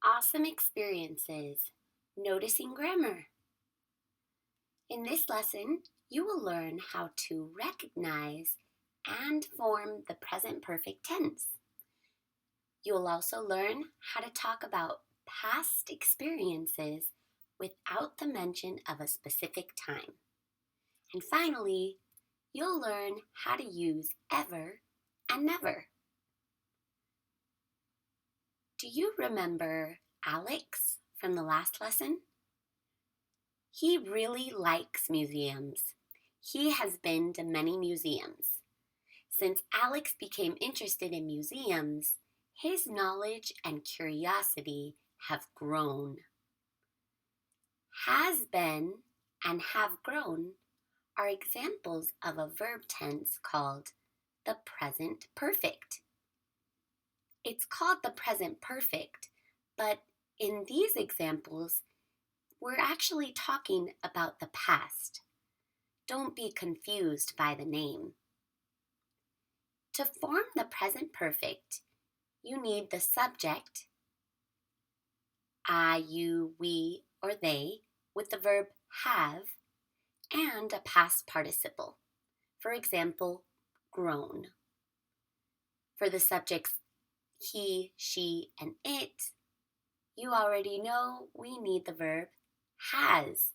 Awesome experiences. Noticing grammar. In this lesson, you will learn how to recognize and form the present perfect tense. You will also learn how to talk about past experiences without the mention of a specific time. And finally, you'll learn how to use ever and never. Do you remember Alex from the last lesson? He really likes museums. He has been to many museums. Since Alex became interested in museums, his knowledge and curiosity have grown. Has been and have grown are examples of a verb tense called the present perfect. It's called the present perfect, but in these examples, we're actually talking about the past. Don't be confused by the name. To form the present perfect, you need the subject, I, you, we, or they, with the verb have, and a past participle. For example, grown. For the subjects he, she, and it, you already know we need the verb has,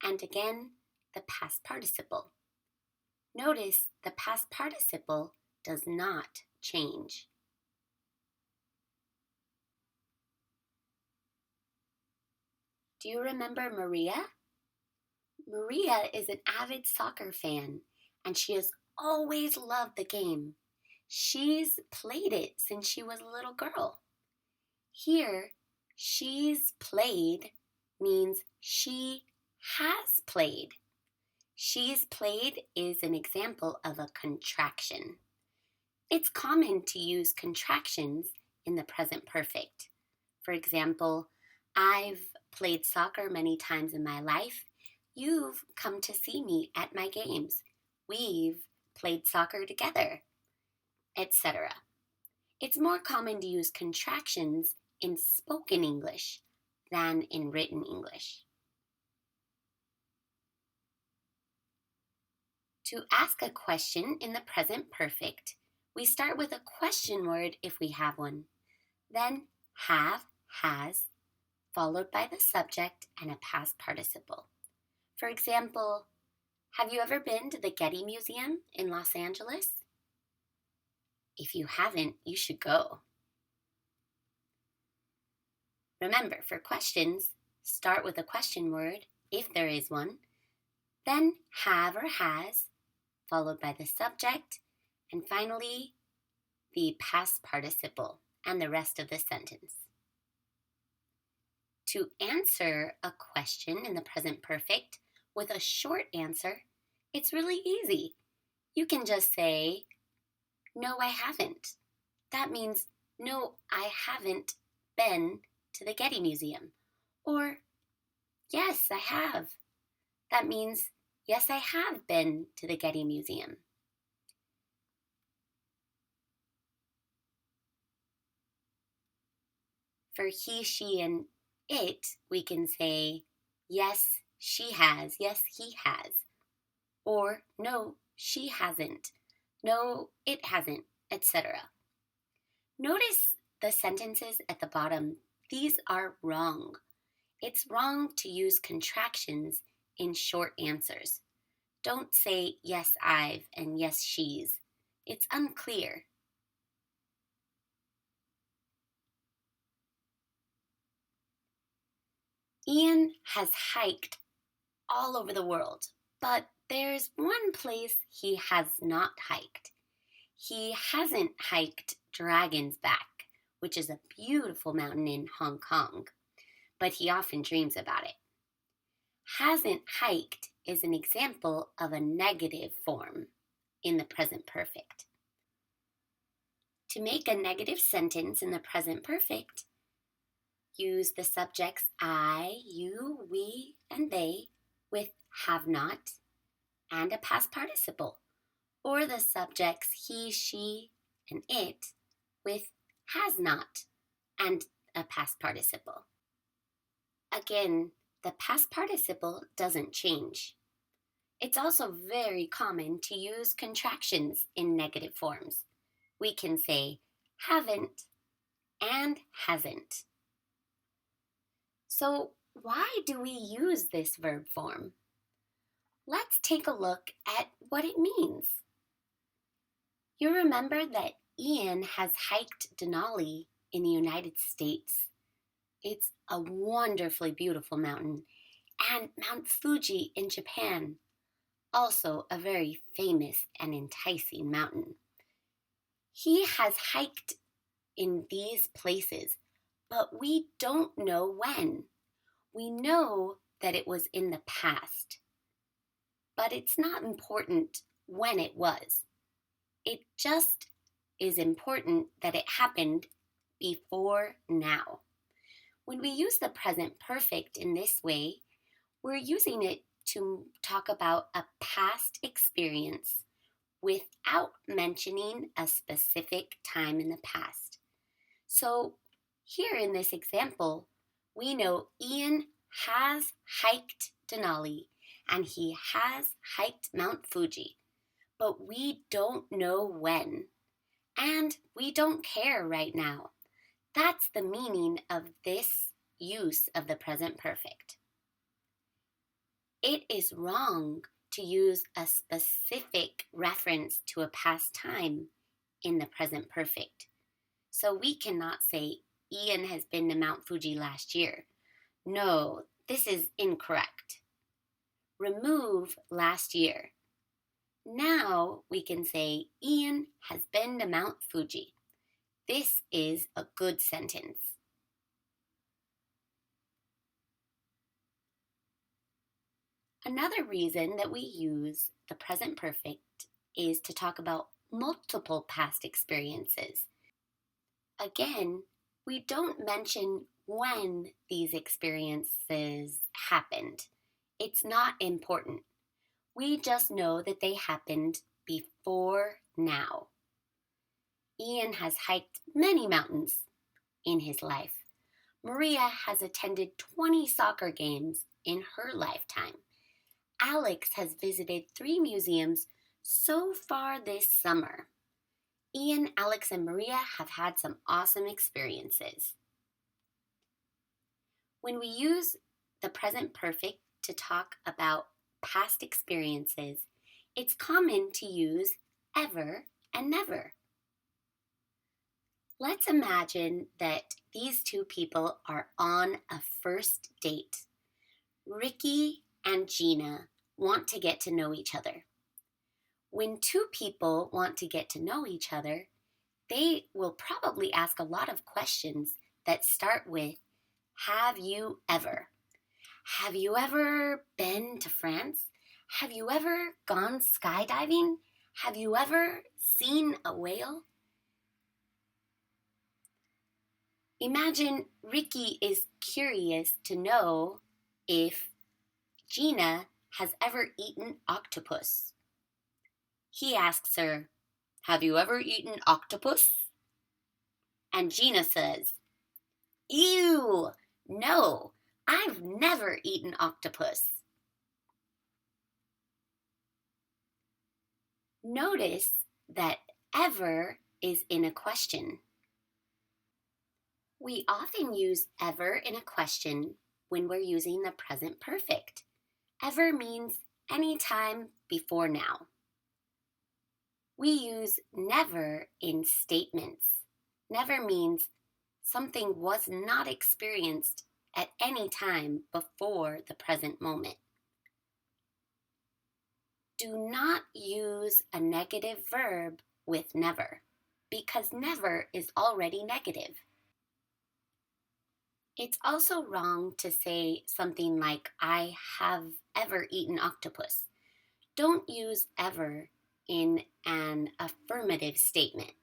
and again, the past participle. Notice the past participle does not change. Do you remember Maria? Maria is an avid soccer fan, and she has always loved the game. She's played it since she was a little girl. Here, she's played means she has played. She's played is an example of a contraction. It's common to use contractions in the present perfect. For example, I've played soccer many times in my life. You've come to see me at my games. We've played soccer together, etc. It's more common to use contractions in spoken English than in written English. To ask a question in the present perfect, we start with a question word if we have one, then have, has, followed by the subject and a past participle. For example, have you ever been to the Getty Museum in Los Angeles? If you haven't, you should go. Remember, for questions, start with a question word, if there is one, then have or has, followed by the subject, and finally, the past participle and the rest of the sentence. To answer a question in the present perfect with a short answer, it's really easy. You can just say, no, I haven't. That means, no, I haven't been to the Getty Museum. Or, yes, I have. That means, yes, I have been to the Getty Museum. For he, she, and it, we can say, yes, she has, yes, he has. Or, no, she hasn't, no, it hasn't, etc. Notice the sentences at the bottom. These are wrong. It's wrong to use contractions in short answers. Don't say, yes, I've, and yes, she's. It's unclear. Ian has hiked all over the world, but there's one place he has not hiked. He hasn't hiked Dragon's Back, which is a beautiful mountain in Hong Kong, but he often dreams about it. Hasn't hiked is an example of a negative form in the present perfect. To make a negative sentence in the present perfect, use the subjects I, you, we, and they with have not and a past participle, or the subjects he, she, and it with has not and a past participle. Again, the past participle doesn't change. It's also very common to use contractions in negative forms. We can say haven't and hasn't. So, why do we use this verb form? Let's take a look at what it means. You remember that Ian has hiked Denali in the United States. It's a wonderfully beautiful mountain, and Mount Fuji in Japan, also a very famous and enticing mountain. He has hiked in these places, but we don't know when. We know that it was in the past, but it's not important when it was. It just is important that it happened before now. When we use the present perfect in this way, we're using it to talk about a past experience without mentioning a specific time in the past. So here in this example, we know Ian has hiked Denali and he has hiked Mount Fuji, but we don't know when. And we don't care right now. That's the meaning of this use of the present perfect. It is wrong to use a specific reference to a past time in the present perfect. So we cannot say Ian has been to Mount Fuji last year. No, this is incorrect. Remove last year. Now we can say Ian has been to Mount Fuji. This is a good sentence. Another reason that we use the present perfect is to talk about multiple past experiences. Again, we don't mention when these experiences happened. It's not important. We just know that they happened before now. Ian has hiked many mountains in his life. Maria has attended 20 soccer games in her lifetime. Alex has visited 3 museums so far this summer. Ian, Alex, and Maria have had some awesome experiences. When we use the present perfect to talk about past experiences, it's common to use ever and never. Let's imagine that these 2 people are on a first date. Ricky and Gina want to get to know each other. When 2 people want to get to know each other, they will probably ask a lot of questions that start with, have you ever? Have you ever been to France? Have you ever gone skydiving? Have you ever seen a whale? Imagine Ricky is curious to know if Gina has ever eaten octopus. He asks her, have you ever eaten octopus? And Gina says, ew, no, I've never eaten octopus. Notice that ever is in a question. We often use ever in a question when we're using the present perfect. Ever means any time before now. We use never in statements. Never means something was not experienced at any time before the present moment. Do not use a negative verb with never, because never is already negative. It's also wrong to say something like, I have ever eaten octopus. Don't use ever in an affirmative statement.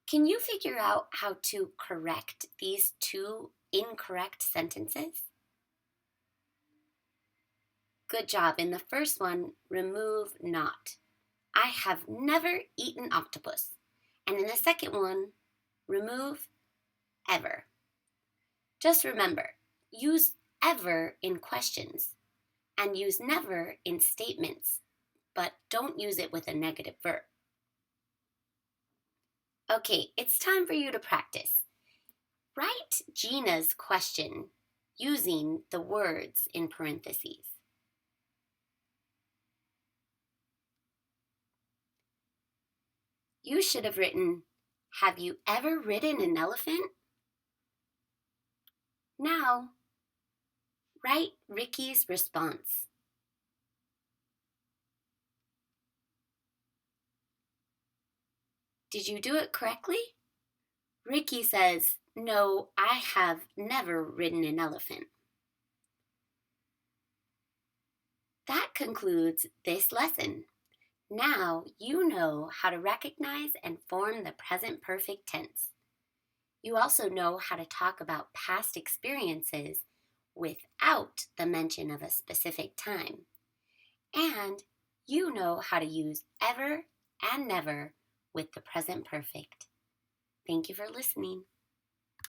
Can you figure out how to correct these 2 incorrect sentences? Good job. In the first one, remove not. I have never eaten octopus. And in the second one, remove ever. Just remember, use ever in questions and use never in statements, but don't use it with a negative verb. Okay, it's time for you to practice. Write Gina's question using the words in parentheses. You should have written, "Have you ever ridden an elephant?" Now, write Ricky's response. Did you do it correctly? Ricky says, "No, I have never ridden an elephant." That concludes this lesson. Now you know how to recognize and form the present perfect tense. You also know how to talk about past experiences without the mention of a specific time. And you know how to use ever and never with the present perfect. Thank you for listening.